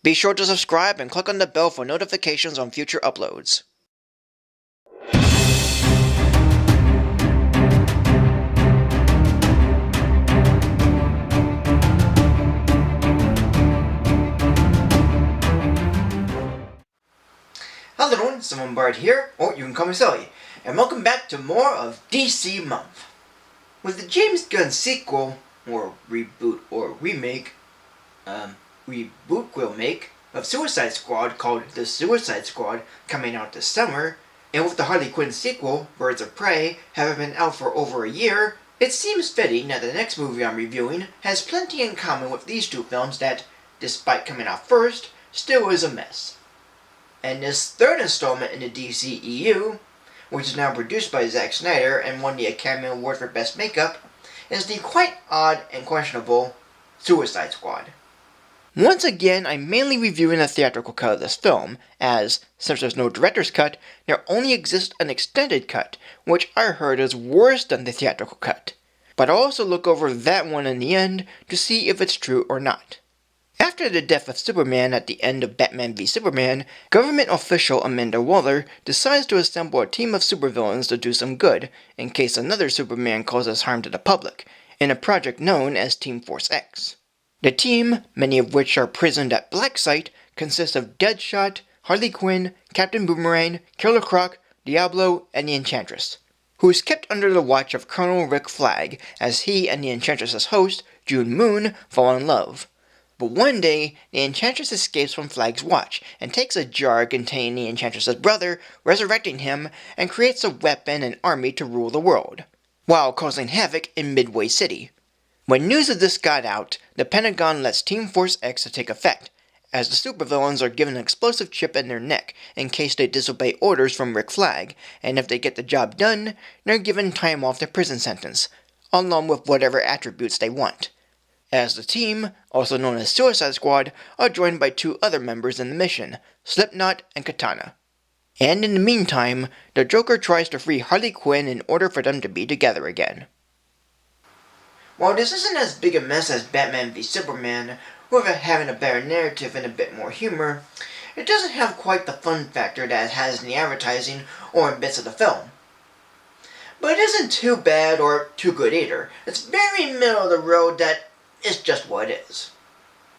Be sure to subscribe and click on the bell for notifications on future uploads. Hello everyone, Someone Bard here, or you can call me Sully, and welcome back to more of DC Month. With the James Gunn sequel, or reboot or remake, of Suicide Squad called The Suicide Squad coming out this summer, and with the Harley Quinn sequel, Birds of Prey, having been out for over a year, it seems fitting that the next movie I'm reviewing has plenty in common with these two films that, despite coming out first, still is a mess. And this third installment in the DCEU, which is now produced by Zack Snyder and won the Academy Award for Best Makeup, is the quite odd and questionable Suicide Squad. Once again, I'm mainly reviewing the theatrical cut of this film, as, since there's no director's cut, there only exists an extended cut, which I heard is worse than the theatrical cut. But I'll also look over that one in the end to see if it's true or not. After the death of Superman at the end of Batman v Superman, government official Amanda Waller decides to assemble a team of supervillains to do some good, in case another Superman causes harm to the public, in a project known as Team Force X. The team, many of which are prisoned at Blacksite, consists of Deadshot, Harley Quinn, Captain Boomerang, Killer Croc, Diablo, and the Enchantress, who is kept under the watch of Colonel Rick Flag as he and the Enchantress's host, June Moon, fall in love. But one day, the Enchantress escapes from Flag's watch and takes a jar containing the Enchantress's brother, resurrecting him, and creates a weapon and army to rule the world, while causing havoc in Midway City. When news of this got out, the Pentagon lets Team Force X to take effect, as the supervillains are given an explosive chip in their neck in case they disobey orders from Rick Flag, and if they get the job done, they're given time off their prison sentence, along with whatever attributes they want. As the team, also known as Suicide Squad, are joined by two other members in the mission, Slipknot and Katana. And in the meantime, the Joker tries to free Harley Quinn in order for them to be together again. While this isn't as big a mess as Batman v Superman, with it having a better narrative and a bit more humor, it doesn't have quite the fun factor that it has in the advertising or in bits of the film. But it isn't too bad or too good either. It's very middle of the road that it's just what it is.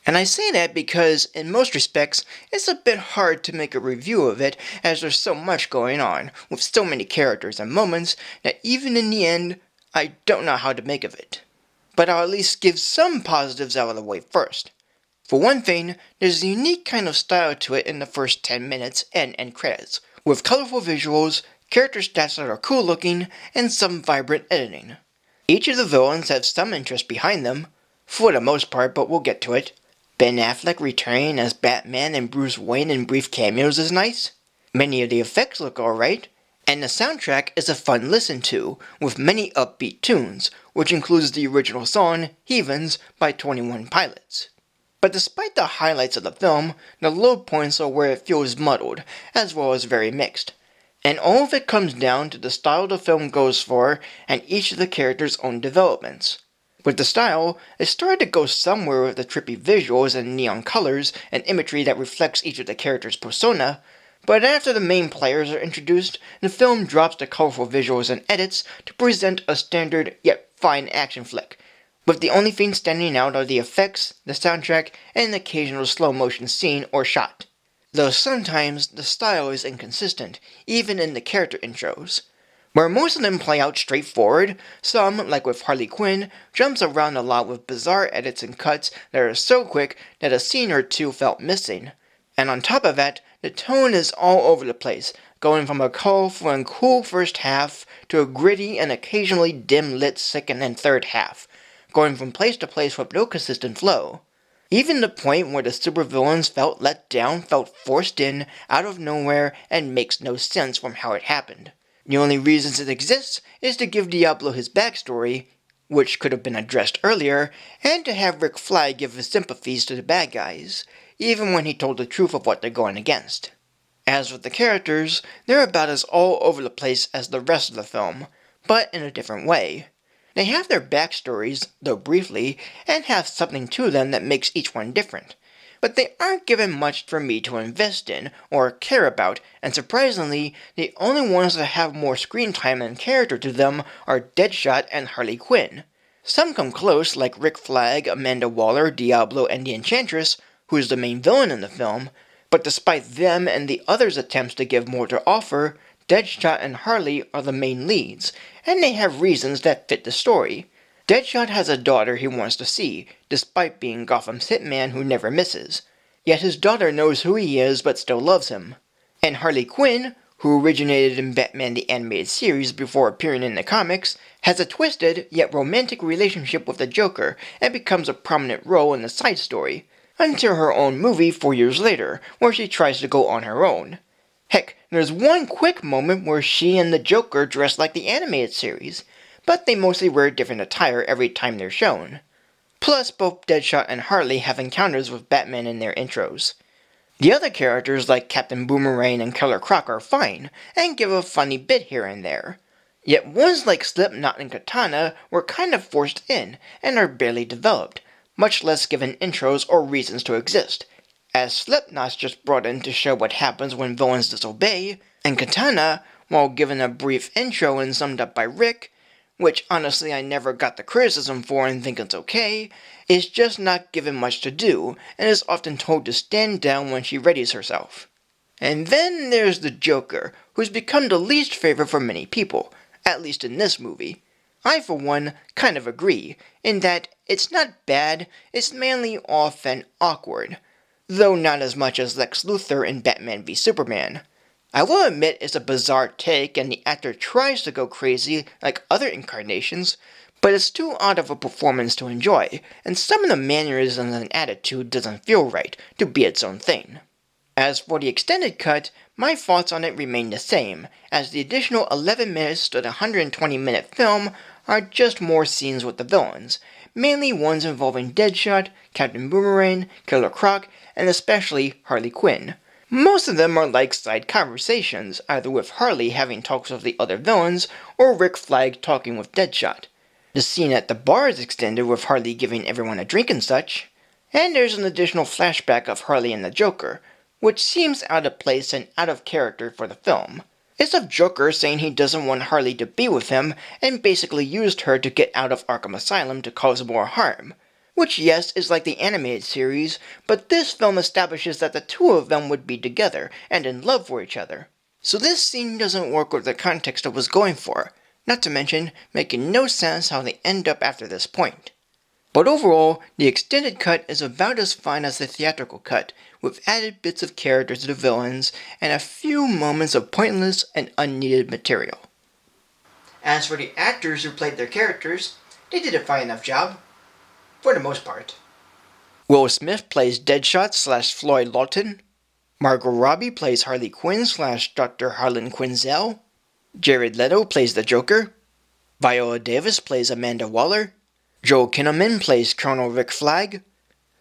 And I say that because, in most respects, it's a bit hard to make a review of it as there's so much going on, with so many characters and moments, that even in the end, I don't know how to make of it. But I'll at least give some positives out of the way first. For one thing, there's a unique kind of style to it in the first 10 minutes and end credits, with colorful visuals, character stats that are cool looking, and some vibrant editing. Each of the villains have some interest behind them, for the most part, but we'll get to it. Ben Affleck returning as Batman and Bruce Wayne in brief cameos is nice. Many of the effects look alright. And the soundtrack is a fun listen to, with many upbeat tunes, which includes the original song, Heathens, by 21 Pilots. But despite the highlights of the film, the low points are where it feels muddled, as well as very mixed. And all of it comes down to the style the film goes for, and each of the characters' own developments. With the style, it started to go somewhere with the trippy visuals and neon colors and imagery that reflects each of the characters' persona, but after the main players are introduced, the film drops the colorful visuals and edits to present a standard yet fine action flick, with the only things standing out are the effects, the soundtrack, and an occasional slow motion scene or shot. Though sometimes the style is inconsistent, even in the character intros. Where most of them play out straightforward, some, like with Harley Quinn, jumps around a lot with bizarre edits and cuts that are so quick that a scene or two felt missing. And on top of that, the tone is all over the place, going from a colorful and cool first half to a gritty and occasionally dim-lit second and third half, going from place to place with no consistent flow. Even the point where the supervillains felt let down felt forced in, out of nowhere, and makes no sense from how it happened. The only reasons it exists is to give Diablo his backstory, which could have been addressed earlier, and to have Rick Flag give his sympathies to the bad guys, even when he told the truth of what they're going against. As with the characters, they're about as all over the place as the rest of the film, but in a different way. They have their backstories, though briefly, and have something to them that makes each one different. but they aren't given much for me to invest in or care about, and surprisingly, the only ones that have more screen time and character to them are Deadshot and Harley Quinn. Some come close, like Rick Flag, Amanda Waller, Diablo, and the Enchantress, who is the main villain in the film, but despite them and the others' attempts to give more to offer, Deadshot and Harley are the main leads, and they have reasons that fit the story. Deadshot has a daughter he wants to see, despite being Gotham's hitman who never misses. Yet his daughter knows who he is but still loves him. And Harley Quinn, who originated in Batman the Animated Series before appearing in the comics, has a twisted yet romantic relationship with the Joker and becomes a prominent role in the side story, until her own movie 4 years later, where she tries to go on her own. Heck, there's one quick moment where she and the Joker dress like the animated series, but they mostly wear different attire every time they're shown. Plus, both Deadshot and Harley have encounters with Batman in their intros. The other characters like Captain Boomerang and Killer Croc are fine, and give a funny bit here and there. Yet ones like Slipknot and Katana were kind of forced in, and are barely developed, much less given intros or reasons to exist, as Slipknot's just brought in to show what happens when villains disobey, and Katana, while given a brief intro and summed up by Rick, which honestly I never got the criticism for and think it's okay, is just not given much to do, and is often told to stand down when she readies herself. And then there's the Joker, who's become the least favorite for many people, at least in this movie. I, for one, kind of agree, in that it's not bad, it's mainly off and awkward, though not as much as Lex Luthor in Batman v Superman. I will admit it's a bizarre take and the actor tries to go crazy like other incarnations, but it's too odd of a performance to enjoy, and some of the mannerisms and attitude doesn't feel right to be its own thing. As for the extended cut, my thoughts on it remain the same, as the additional 11 minutes to the 120-minute film are just more scenes with the villains, mainly ones involving Deadshot, Captain Boomerang, Killer Croc, and especially Harley Quinn. Most of them are like side conversations, either with Harley having talks with the other villains, or Rick Flag talking with Deadshot. The scene at the bar is extended with Harley giving everyone a drink and such, and there's an additional flashback of Harley and the Joker, which seems out of place and out of character for the film. It's of Joker saying he doesn't want Harley to be with him, and basically used her to get out of Arkham Asylum to cause more harm. Which, yes, is like the animated series, but this film establishes that the two of them would be together and in love for each other. So this scene doesn't work with the context it was going for, not to mention making no sense how they end up after this point. But overall, the extended cut is about as fine as the theatrical cut, with added bits of character to the villains and a few moments of pointless and unneeded material. As for the actors who played their characters, they did a fine enough job. For the most part. Will Smith plays Deadshot / Floyd Lawton. Margot Robbie plays Harley Quinn / Dr. Harlan Quinzel. Jared Leto plays the Joker. Viola Davis plays Amanda Waller. Joel Kinnaman plays Colonel Rick Flag.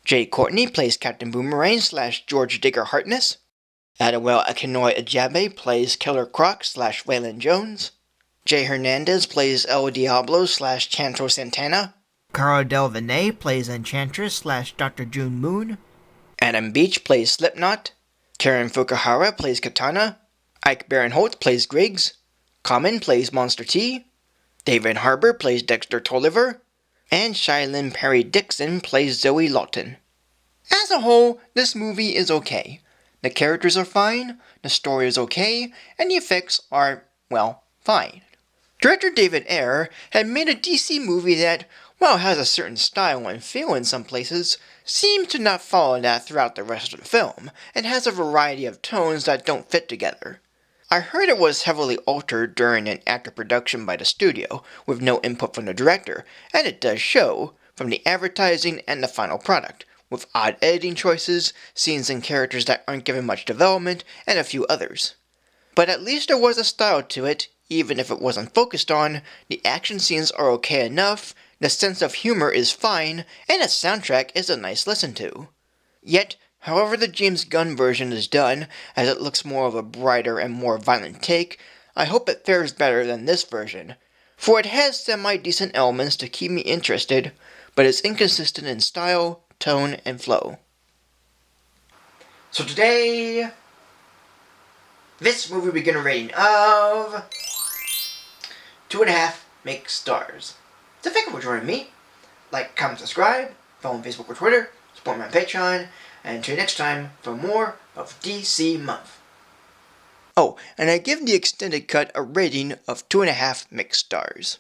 Jai Courtney plays Captain Boomerang / George Digger Harkness. Adewale Akinoi Ajabe plays Killer Croc / Waylon Jones. Jay Hernandez plays El Diablo / Chanto Santana. Cara Delevingne plays Enchantress / Dr. June Moon. Adam Beach plays Slipknot. Karen Fukuhara plays Katana. Ike Barinholtz plays Griggs. Common plays Monster T. David Harbour plays Dexter Tolliver. And Shylin Perry Dixon plays Zoe Lawton. As a whole, this movie is okay. The characters are fine, the story is okay, and the effects are, well, fine. Director David Ayer had made a DC movie that, while it has a certain style and feel in some places, seems to not follow that throughout the rest of the film, and has a variety of tones that don't fit together. I heard it was heavily altered during and after production by the studio, with no input from the director, and it does show, from the advertising and the final product, with odd editing choices, scenes and characters that aren't given much development, and a few others. But at least there was a style to it, even if it wasn't focused on, the action scenes are okay enough, the sense of humor is fine, and the soundtrack is a nice listen to. Yet, however the James Gunn version is done, as it looks more of a brighter and more violent take, I hope it fares better than this version, for it has semi-decent elements to keep me interested, but is inconsistent in style, tone, and flow. So today, this movie we get a rating of 2.5 mixed stars. So thank you for joining me. Like, comment, subscribe, follow on Facebook or Twitter, support me on Patreon, and until next time for more of DC Month. Oh, and I give the extended cut a rating of 2.5 mixed stars.